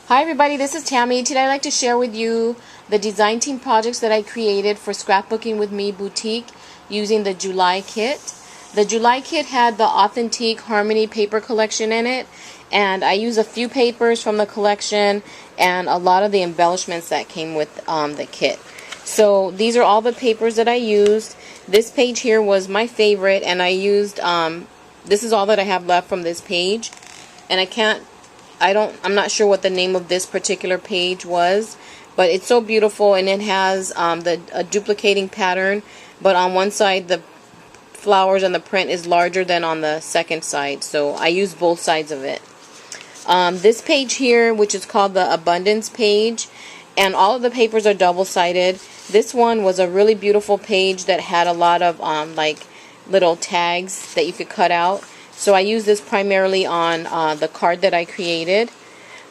Hi everybody, this is Tammy. Today I'd like to share with you the design team projects that I created for Scrapbooking with Me Boutique using the July kit. The July kit had the Authentique Harmony paper collection in it, and I used a few papers from the collection and a lot of the embellishments that came with the kit. So these are all the papers that I used. This page here was my favorite, and I used, this is all that I have left from this page, and I'm not sure what the name of this particular page was, but it's so beautiful, and it has a duplicating pattern, but on one side the flowers and the print is larger than on the second side, so I use both sides of it. This page here, which is called the Abundance page, and all of the papers are double-sided. This one was a really beautiful page that had a lot of like little tags that you could cut out. So I use this primarily on the card that I created.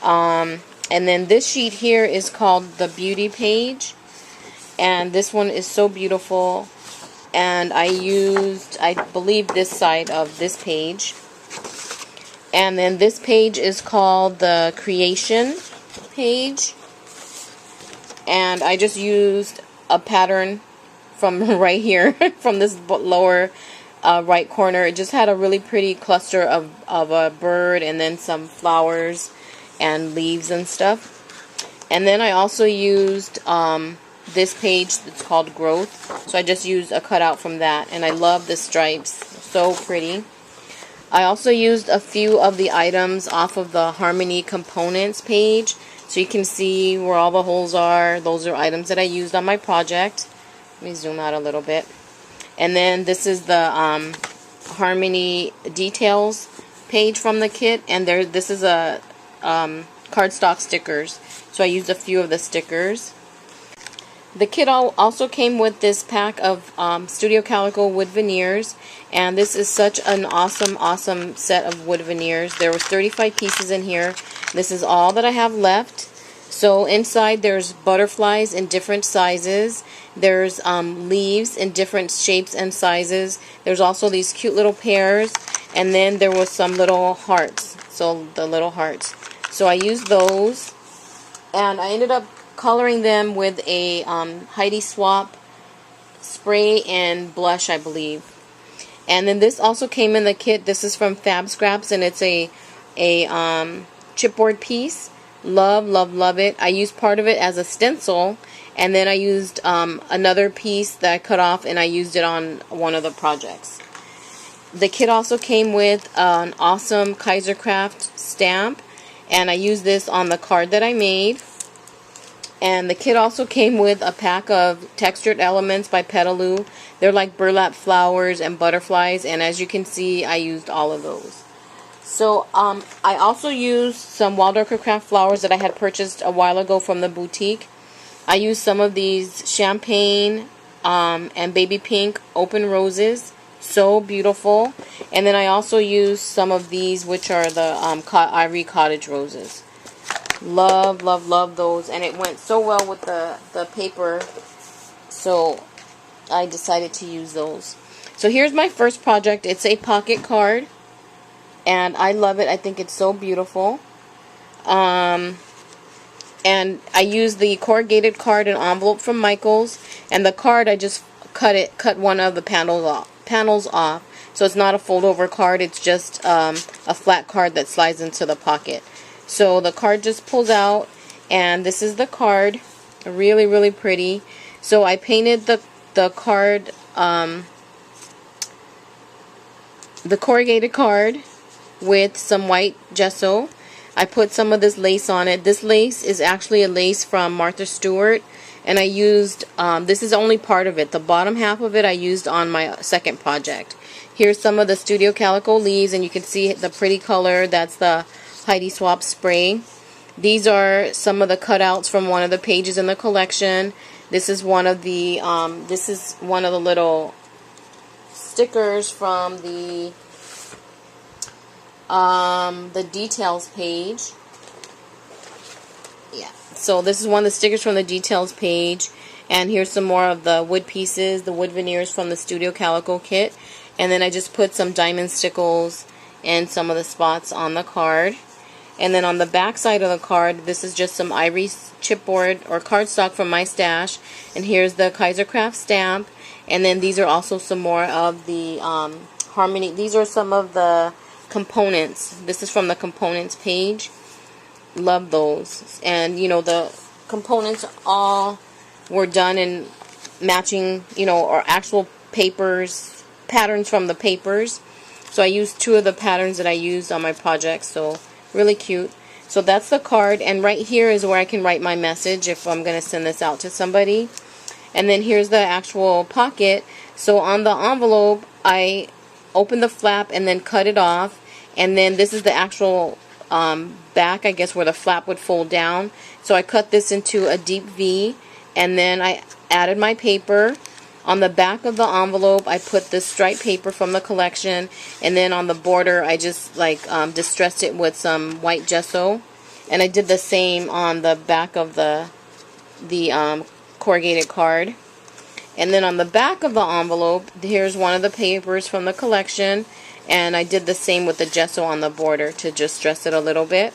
And then this sheet here is called the Beauty page. And this one is so beautiful. And I used, I believe, this side of this page. And then this page is called the Creation page. And I just used a pattern from right here, from this lower right corner. It just had a really pretty cluster of a bird and then some flowers and leaves and stuff. And then I also used this page that's called Growth. So I just used a cutout from that, and I love the stripes. So pretty. I also used a few of the items off of the Harmony Components page, so you can see where all the holes are. Those are items that I used on my project. Let me zoom out a little bit. And then this is the Harmony Details page from the kit, and this is a cardstock stickers, so I used a few of the stickers. The kit also came with this pack of Studio Calico wood veneers, and this is such an awesome set of wood veneers. There was 35 pieces in here. This is all that I have left. So inside there's butterflies in different sizes. There's leaves in different shapes and sizes. There's also these cute little pears, and then there was some little hearts. So the little hearts. So I used those, and I ended up coloring them with a Heidi Swapp spray and blush, I believe. And then this also came in the kit. This is from Fab Scraps, and it's a chipboard piece. Love it. I used part of it as a stencil, and then I used another piece that I cut off, and I used it on one of the projects. The kit also came with an awesome Kaisercraft stamp, and I used this on the card that I made. And the kit also came with a pack of textured elements by Petaloo. They're like burlap flowers and butterflies, and as you can see, I used all of those. So I also used some Wildorca Craft flowers that I had purchased a while ago from the boutique. I used some of these champagne and baby pink open roses. So beautiful. And then I also used some of these, which are the Ivory Cottage roses. Love those, and it went so well with the paper, so I decided to use those. So here's my first project. It's a pocket card, and I love it. I think it's so beautiful. And I used the corrugated card and envelope from Michaels, and the card I just cut one of the panels off. So it's not a fold over card, it's just a flat card that slides into the pocket. So the card just pulls out, and this is the card. Really pretty. So I painted the card, the corrugated card, with some white gesso. I put some of this lace on it. This lace is actually a lace from Martha Stewart, and I used, this is only part of it. The bottom half of it I used on my second project. Here's some of the Studio Calico leaves, and you can see the pretty color. That's the Heidi Swapp spray. These are some of the cutouts from one of the pages in the collection. This is one of the little stickers from the details page. Yeah. So this is one of the stickers from the details page, and here's some more of the wood pieces, the wood veneers from the Studio Calico kit. And then I just put some diamond stickles and some of the spots on the card. And then on the back side of the card, this is just some ivory chipboard or cardstock from my stash. And here's the Kaisercraft stamp. And then these are also some more of the Harmony. These are some of the components. This is from the components page. Love those. And you know, the components all were done in matching, you know, or actual papers, patterns from the papers. So I used 2 of the patterns that I used on my project. So really cute. So that's the card, and right here is where I can write my message if I'm going to send this out to somebody. And then here's the actual pocket. So on the envelope, I open the flap and then cut it off. And then this is the actual back, I guess, where the flap would fold down. So I cut this into a deep V, and then I added my paper. On the back of the envelope, I put this striped paper from the collection, and then on the border, I just like distressed it with some white gesso. And I did the same on the back of the corrugated card. And then on the back of the envelope, here's one of the papers from the collection, and I did the same with the gesso on the border to just stress it a little bit.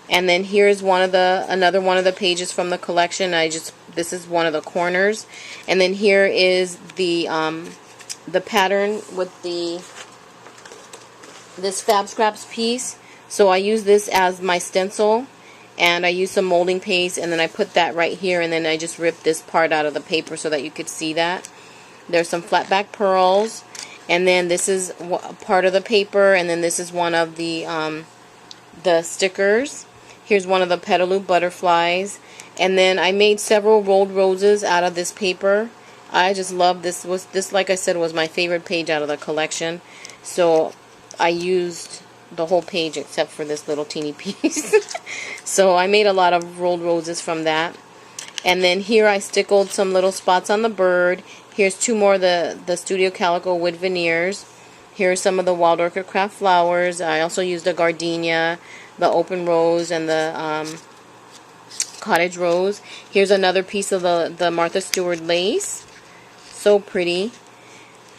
And then here's another one of the pages from the collection. This is one of the corners. And then here is the pattern with this Fab Scraps piece. So I use this as my stencil, and I use some molding paste, and then I put that right here, and then I just ripped this part out of the paper so that you could see that. There's some flat back pearls, and then this is part of the paper, and then this is one of the stickers. Here's one of the Petaloo butterflies, and then I made several rolled roses out of this paper. I just love this. This, like I said, was my favorite page out of the collection, so I used the whole page except for this little teeny piece. So I made a lot of rolled roses from that. And then here I stickled some little spots on the bird. Here's 2 more of the Studio Calico wood veneers. Here's some of the Wild Orchid Craft flowers. I also used a gardenia, the open rose, and the cottage rose. Here's another piece of the Martha Stewart lace. So pretty.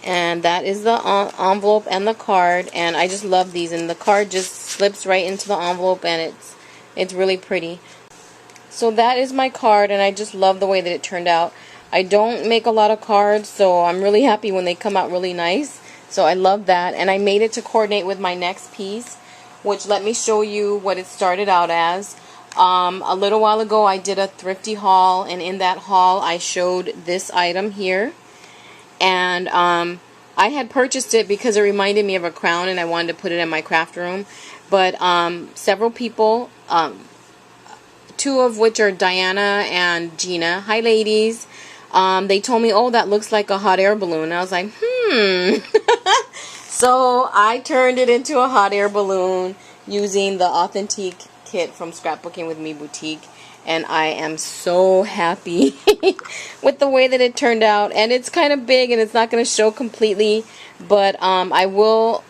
And that is the envelope and the card, and I just love these, and the card just slips right into the envelope, and it's really pretty. So that is my card, and I just love the way that it turned out. I don't make a lot of cards, so I'm really happy when they come out really nice. So I love that, and I made it to coordinate with my next piece, which, let me show you what it started out as. A little while ago I did a thrifty haul, and in that haul I showed this item here. And I had purchased it because it reminded me of a crown, and I wanted to put it in my craft room. But several people, 2 of which are Diana and Gina, hi ladies, they told me, oh, that looks like a hot air balloon. I was like, So I turned it into a hot air balloon using the Authentique kit from Scrapbooking with Me Boutique. And I am so happy with the way that it turned out. And it's kind of big, and it's not going to show completely. But I will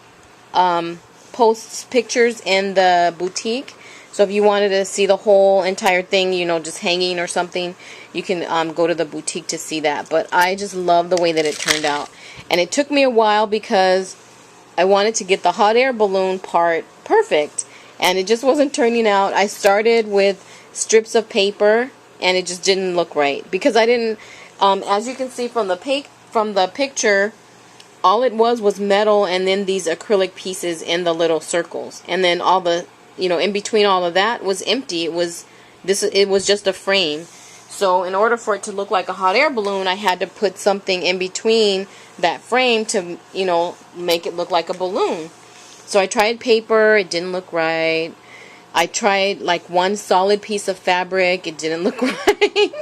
post pictures in the boutique. So if you wanted to see the whole entire thing, you know, just hanging or something, you can go to the boutique to see that. But I just love the way that it turned out. And it took me a while because I wanted to get the hot air balloon part perfect. And it just wasn't turning out. I started with strips of paper, and it just didn't look right because I didn't, as you can see from the picture, all it was metal, and then these acrylic pieces in the little circles, and then all the, you know, in between all of that was empty. It was just a frame. So in order for it to look like a hot air balloon, I had to put something in between that frame to, you know, make it look like a balloon. So I tried paper, it didn't look right. I tried like one solid piece of fabric. It didn't look right.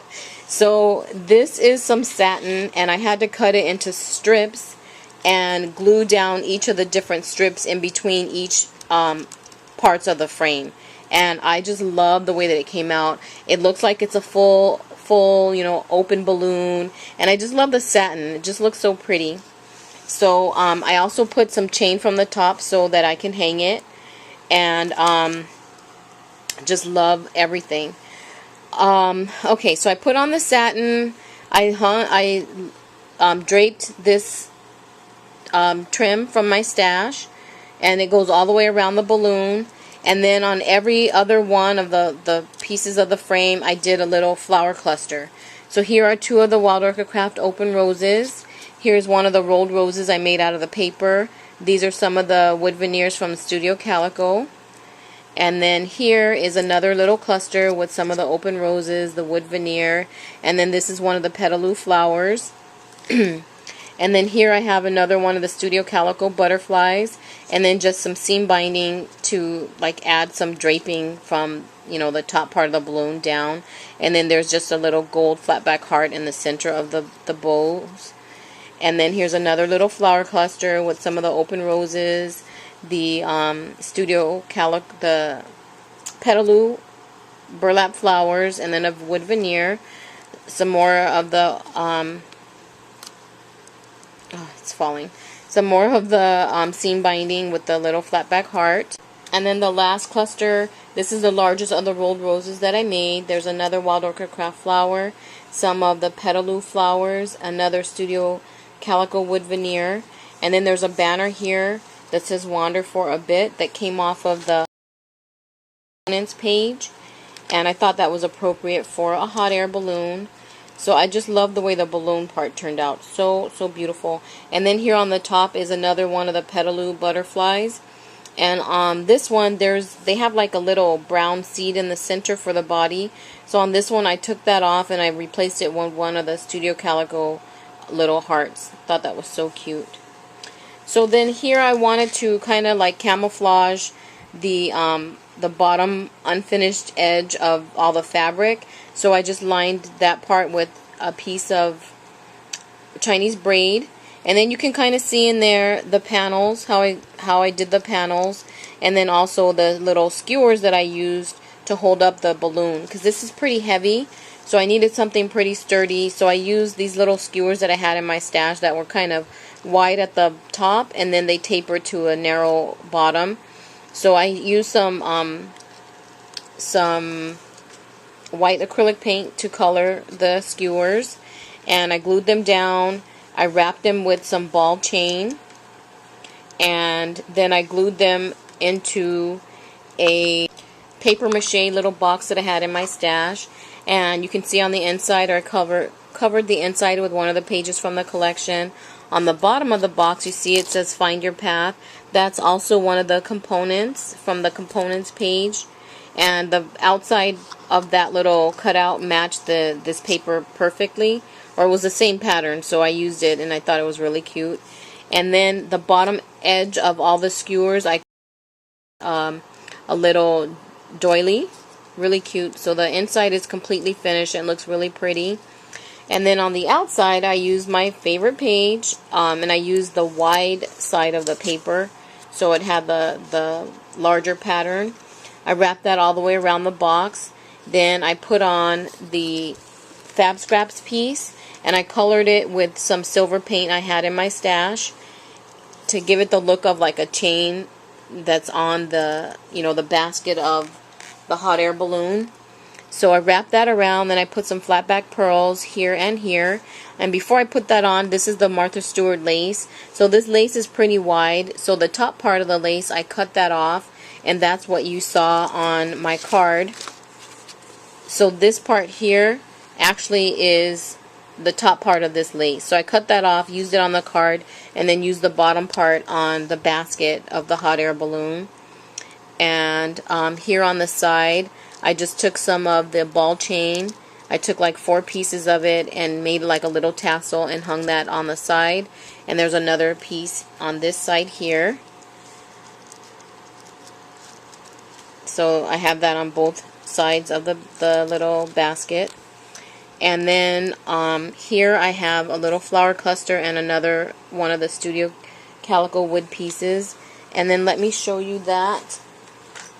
So this is some satin, and I had to cut it into strips and glue down each of the different strips in between each parts of the frame. And I just love the way that it came out. It looks like it's a full, you know, open balloon. And I just love the satin. It just looks so pretty. So I also put some chain from the top so that I can hang it. And just love everything. Okay, so I put on the satin. I draped this trim from my stash, and it goes all the way around the balloon. And then on every other one of the pieces of the frame, I did a little flower cluster. So here are two of the Wild Orchid Craft open roses. Here's one of the rolled roses I made out of the paper. These are some of the wood veneers from Studio Calico. And then here is another little cluster with some of the open roses, the wood veneer. And then this is one of the petaloo flowers. And then here I have another one of the Studio Calico butterflies, and then just some seam binding to like add some draping from, you know, the top part of the balloon down. And then there's just a little gold flatback heart in the center of the bows. And then here's another little flower cluster with some of the open roses, the Studio Calico, the petaloo burlap flowers, and then a wood veneer, some more of the it's falling. Some more of the seam binding with the little flatback heart. And then the last cluster, this is the largest of the rolled roses that I made. There's another Wild Orchid Craft flower, some of the petaloo flowers, another Studio Calico wood veneer, and then there's a banner here that says Wander for a Bit that came off of the components page, and I thought that was appropriate for a hot air balloon. So I just love the way the balloon part turned out. So beautiful. And then here on the top is another one of the petaloo butterflies. And on this one, they have like a little brown seed in the center for the body. So on this one, I took that off and I replaced it with one of the Studio Calico little hearts. Thought that was so cute. So then here I wanted to kind of like camouflage the bottom unfinished edge of all the fabric. So I just lined that part with a piece of Chinese braid, and then you can kind of see in there the panels, how I did the panels, and then also the little skewers that I used to hold up the balloon, because this is pretty heavy, so I needed something pretty sturdy. So I used these little skewers that I had in my stash that were kind of wide at the top, and then they tapered to a narrow bottom. So I used some white acrylic paint to color the skewers, and I glued them down. I wrapped them with some ball chain, and then I glued them into a paper mache little box that I had in my stash. And you can see on the inside I covered the inside with one of the pages from the collection. On the bottom of the box you see it says Find Your Path. That's also one of the components from the components page. And the outside of that little cutout matched this paper perfectly, or it was the same pattern, so I used it and I thought it was really cute. And then the bottom edge of all the skewers, I a little doily, really cute. So the inside is completely finished and looks really pretty. And then on the outside, I used my favorite page, and I used the wide side of the paper, so it had the larger pattern. I wrapped that all the way around the box. Then I put on the Fab Scraps piece, and I colored it with some silver paint I had in my stash to give it the look of like a chain that's on the, you know, the basket of the hot air balloon. So I wrapped that around, then I put some flat back pearls here and here. And before I put that on, this is the Martha Stewart lace. So this lace is pretty wide, so the top part of the lace, I cut that off, and that's what you saw on my card. So this part here actually is the top part of this lace. So I cut that off, used it on the card, and then used the bottom part on the basket of the hot air balloon. And here on the side, I just took some of the ball chain. I took like 4 pieces of it and made like a little tassel and hung that on the side. And there's another piece on this side here. So I have that on both sides of the little basket. And then here I have a little flower cluster and another one of the Studio Calico wood pieces. And then let me show you that.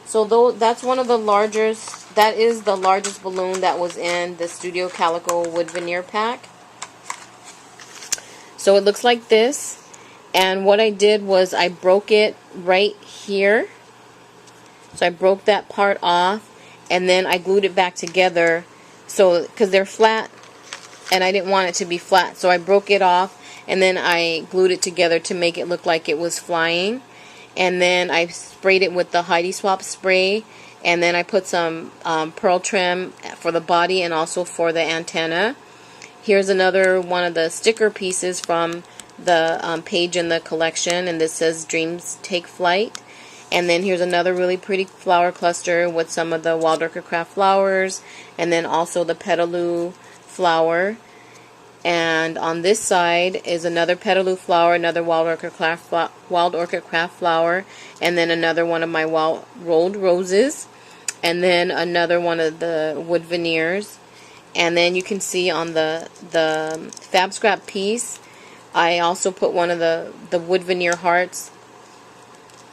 So that's one of the largest, that is the largest balloon that was in the Studio Calico wood veneer pack. So it looks like this. And what I did was I broke it right here. So I broke that part off, and then I glued it back together. So, because they're flat, and I didn't want it to be flat. So I broke it off, and then I glued it together to make it look like it was flying. and then I sprayed it with the Heidi Swap spray, and then I put some pearl trim for the body and also for the antenna. Here's another one of the sticker pieces from the page in the collection, and this says Dreams Take Flight. And then here's another really pretty flower cluster with some of the Wild Orchid Craft flowers, and then also the Petaloo flower. And on this side is another Petaloo flower, another Wild Orchid Craft flower, and then another one of my rolled roses, and then another one of the wood veneers. And then you can see on the Fab Scrap piece, I also put one of the wood veneer hearts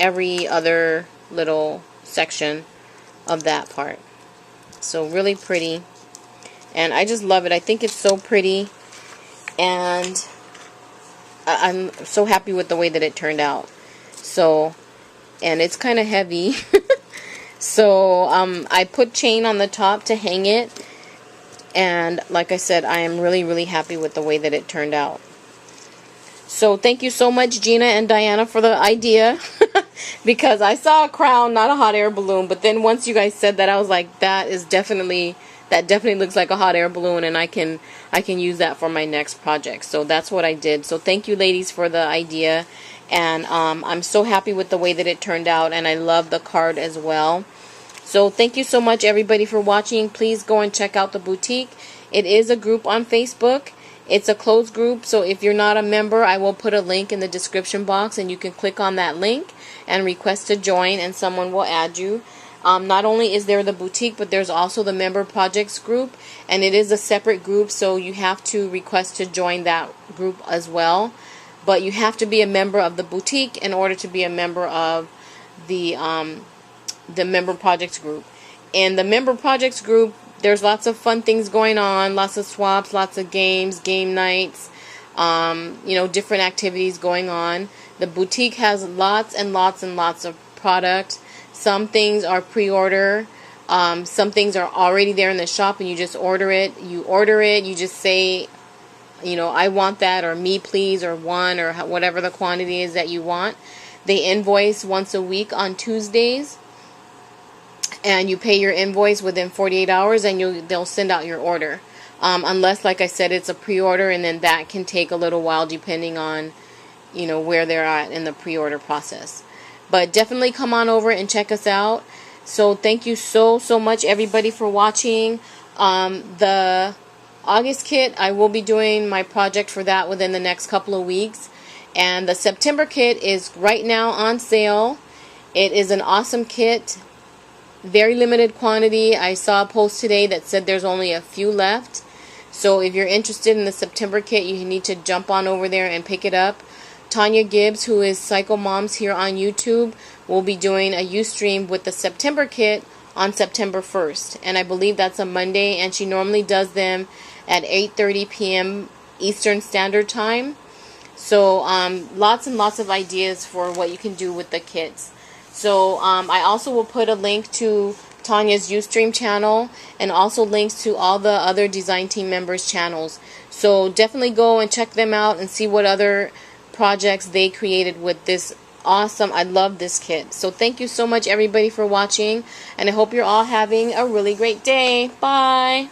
every other little section of that part. So really pretty, and I just love it. I think it's so pretty, and I'm so happy with the way that it turned out. So, and it's kind of heavy. So I put chain on the top to hang it, and like I said, I am really happy with the way that it turned out. So thank you so much, Gina and Diana, for the idea. Because I saw a crown, not a hot air balloon, but then once you guys said that, I was like, that definitely looks like a hot air balloon, and I can use that for my next project. So that's what I did. So thank you, ladies, for the idea, and I'm so happy with the way that it turned out, and I love the card as well. So thank you so much, everybody, for watching. Please go and check out the boutique. It is a group on Facebook. It's a closed group, so if you're not a member, I will put a link in the description box, and you can click on that link and request to join, and someone will add you. Not only is there the boutique, but there's also the member projects group, and it is a separate group, so you have to request to join that group as well. But you have to be a member of the boutique in order to be a member of the member projects group. In the member projects group, there's lots of fun things going on, lots of swaps, lots of games, game nights, different activities going on. The boutique has lots and lots and lots of product. Some things are pre-order. Some things are already there in the shop, and you just order it. You just say, I want that, or me please, or one, or whatever the quantity is that you want. They invoice once a week on Tuesdays, and you pay your invoice within 48 hours, and they'll send out your order. Unless, like I said, it's a pre-order, and then that can take a little while depending on, where they're at in the pre-order process. But definitely come on over and check us out. So thank you so much, everybody, for watching. The August kit, I will be doing my project for that within the next couple of weeks. And the September kit is right now on sale. It is an awesome kit. Very limited quantity. I saw a post today that said there's only a few left. So if you're interested in the September kit, you need to jump on over there and pick it up. Tonya Gibbs, who is Psycho Moms here on YouTube, will be doing a UStream with the September kit on September 1st. And I believe that's a Monday, and she normally does them at 8:30 p.m. Eastern Standard Time. So lots and lots of ideas for what you can do with the kits. So I also will put a link to Tonya's UStream channel, and also links to all the other design team members' channels. So definitely go and check them out and see what other projects they created with this awesome, I love this kit. So thank you so much, everybody, for watching, and I hope you're all having a really great day. Bye.